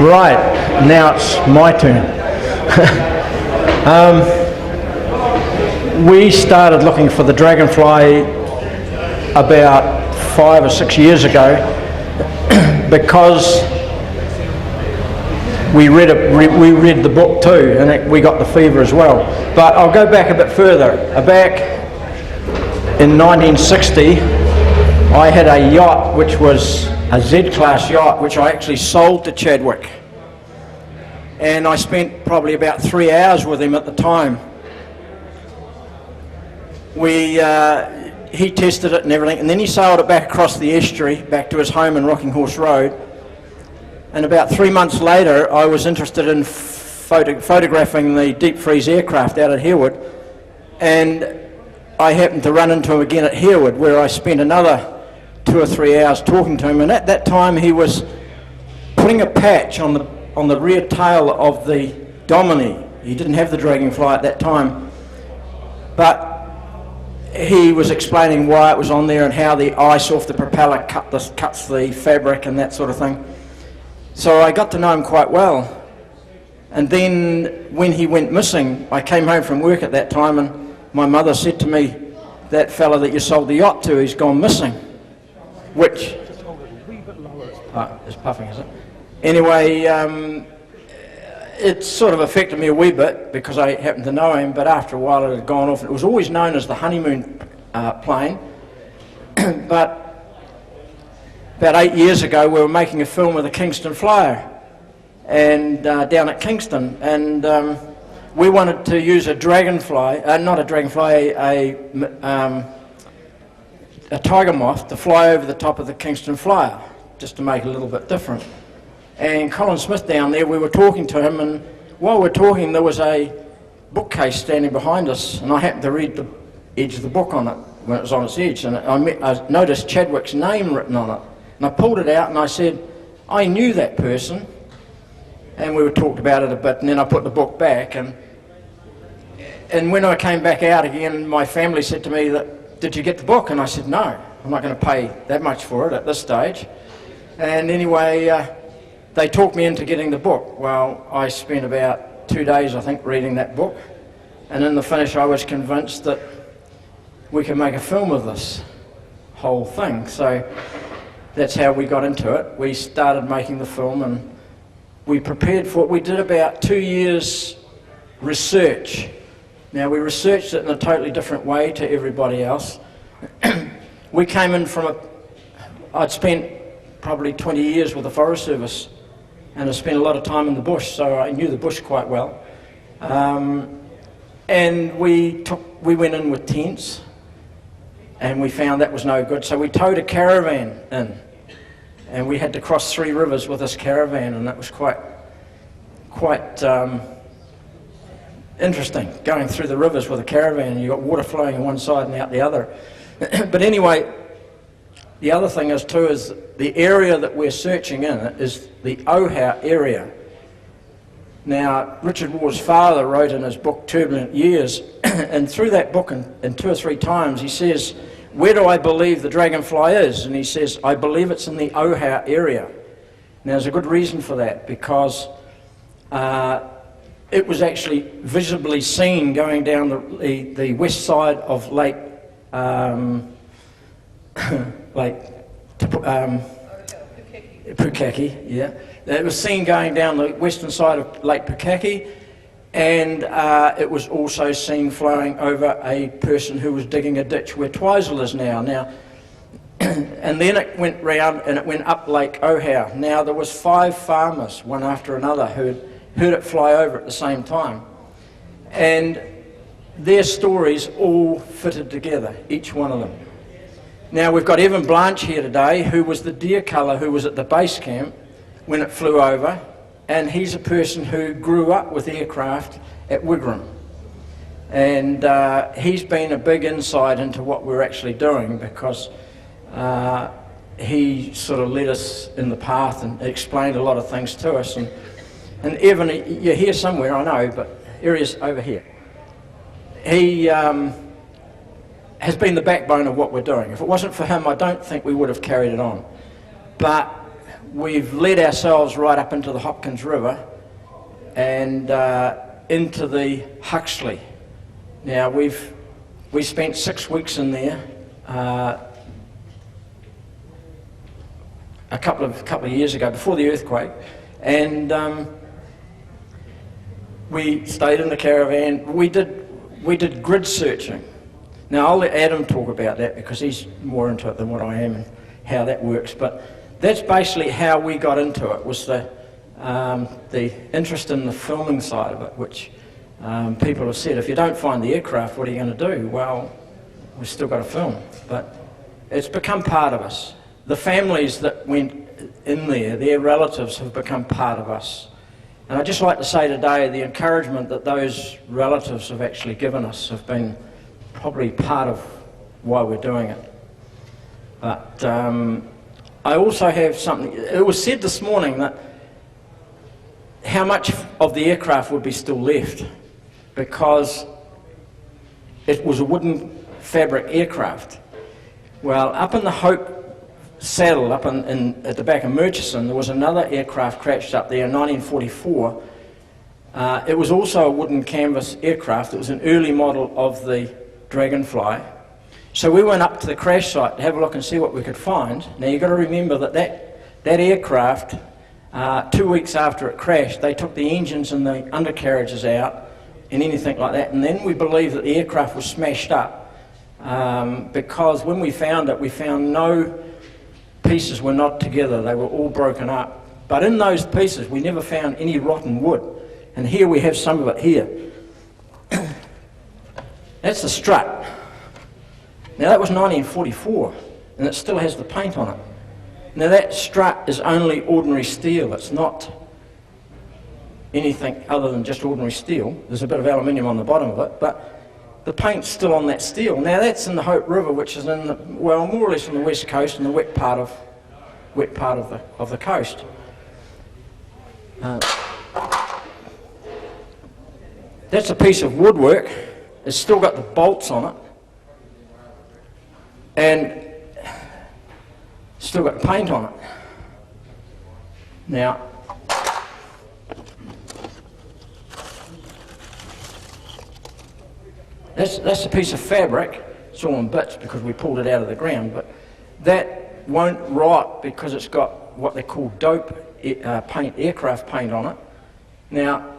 Right, now it's my turn. We started looking for the Dragonfly about 5 or 6 years ago because we read the book too, and we got the fever as well. But I'll go back a bit further. Back in 1960, I had a yacht which was a Z-class yacht, which I actually sold to Chadwick. And I spent probably about 3 hours with him at the time. He tested it and everything, and then he sailed it back across the estuary, back to his home in Rocking Horse Road. And about 3 months later, I was interested in photographing the deep freeze aircraft out at Harewood, and I happened to run into him again at Harewood, where I spent another 2 or 3 hours talking to him. And at that time, he was putting a patch on the rear tail of the Domini. He didn't have the Dragonfly at that time, but he was explaining why it was on there and how the ice off the propeller cuts the fabric and that sort of thing. So I got to know him quite well. And then when he went missing, I came home from work at that time, and my mother said to me, "That fella that you sold the yacht to, he's gone missing." Which, it's puffing, is it? Anyway, it sort of affected me a wee bit because I happened to know him, but after a while it had gone off. It was always known as the honeymoon plane. But about 8 years ago, we were making a film with a Kingston Flyer, and down at Kingston, and we wanted to use a Dragonfly, not a Dragonfly, a tiger moth to fly over the top of the Kingston Flyer, just to make it a little bit different. And Colin Smith down there, we were talking to him, and while we were talking, there was a bookcase standing behind us, and I happened to read the edge of the book on it when it was on its edge, and I noticed Chadwick's name written on it. And I pulled it out and I said, I knew that person. And we talked about it a bit, and then I put the book back. And when I came back out again, my family said to me, "Did you get the book?" And I said, "No, I'm not going to pay that much for it at this stage." And anyway, they talked me into getting the book. Well, I spent about 2 days, I think, reading that book. And in the finish, I was convinced that we could make a film of this whole thing. So that's how we got into it. We started making the film, and we prepared for it. We did about 2 years research. Now, we researched it in a totally different way to everybody else. We came in from I'd spent probably 20 years with the Forest Service, and I spent a lot of time in the bush, so I knew the bush quite well. And we went in with tents, and we found that was no good, so we towed a caravan in. And we had to cross 3 rivers with this caravan, and that was quite interesting, going through the rivers with a caravan, and you got water flowing on one side and out the other. But anyway, the other thing is too, is the area that we're searching in is the Ohau area. Now, Richard Waugh's father wrote in his book Turbulent Years, and through that book, in 2 or 3 times, he says, "Where do I believe the Dragonfly is?" And he says, "I believe it's in the Ohau area." Now, there's a good reason for that, because it was actually visibly seen going down the west side of Lake Pukaki, yeah. It was seen going down the western side of Lake Pukaki, and it was also seen flowing over a person who was digging a ditch where Twizel is now. And then it went round and it went up Lake Ohau. Now, there was 5 farmers, one after another, who had heard it fly over at the same time. And their stories all fitted together, each one of them. Now, we've got Evan Blanche here today, who was the deer culler who was at the base camp when it flew over, and he's a person who grew up with aircraft at Wigram. And he's been a big insight into what we're actually doing, because he sort of led us in the path and explained a lot of things to us. And Evan, you're here somewhere, I know, but area's over here. He has been the backbone of what we're doing. If it wasn't for him, I don't think we would have carried it on. But we've led ourselves right up into the Hopkins River and into the Huxley. Now we spent 6 weeks in there a couple of years ago, before the earthquake, and we stayed in the caravan. We did grid searching. Now I'll let Adam talk about that because he's more into it than what I am and how that works. But that's basically how we got into it, was the interest in the filming side of it, which people have said, if you don't find the aircraft, what are you going to do? Well, we've still got to film. But it's become part of us. The families that went in there, their relatives have become part of us. And I'd just like to say today, the encouragement that those relatives have actually given us have been probably part of why we're doing it. But I also have something. It was said this morning that how much of the aircraft would be still left, because it was a wooden fabric aircraft. Well, up in the Hope Saddle, up at the back of Murchison, there was another aircraft crashed up there in 1944. It was also a wooden canvas aircraft. It was an early model of the Dragonfly. So we went up to the crash site to have a look and see what we could find. Now you've got to remember that aircraft, 2 weeks after it crashed, they took the engines and the undercarriages out and anything like that. And then we believe that the aircraft was smashed up because when we found it, we found no pieces were not together. They were all broken up. But in those pieces, we never found any rotten wood. And here we have some of it here. That's the strut. Now that was 1944, and it still has the paint on it. Now that strut is only ordinary steel. It's not anything other than just ordinary steel. There's a bit of aluminium on the bottom of it, but the paint's still on that steel. Now that's in the Hope River, which is in the, well, more or less on the west coast, in the wet part of the coast. That's a piece of woodwork. It's still got the bolts on it, and still got the paint on it. Now, that's a piece of fabric. It's all in bits because we pulled it out of the ground, but that won't rot because it's got what they call dope paint, aircraft paint on it. Now,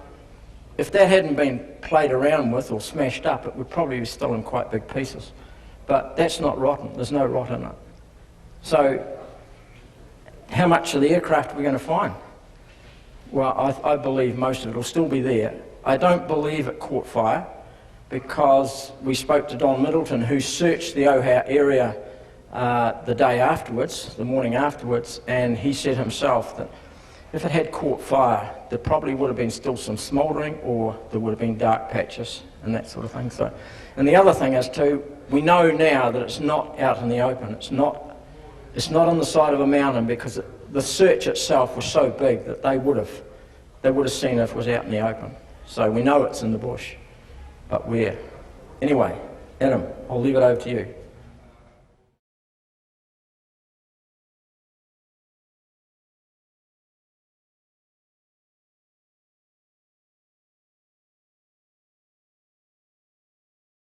if that hadn't been played around with or smashed up, it would probably be still in quite big pieces. But that's not rotten. There's no rot in it. So, how much of the aircraft are we going to find? Well, I believe most of it will still be there. I don't believe it caught fire, because we spoke to Don Middleton, who searched the Ohau area the day afterwards, the morning afterwards, and he said himself that if it had caught fire, there probably would have been still some smouldering, or there would have been dark patches and that sort of thing. So, and the other thing is too, we know now that it's not out in the open. It's not on the side of a mountain, because the search itself was so big that they would have seen if it was out in the open. So we know it's in the bush. But where? Anyway, Adam, I'll leave it over to you.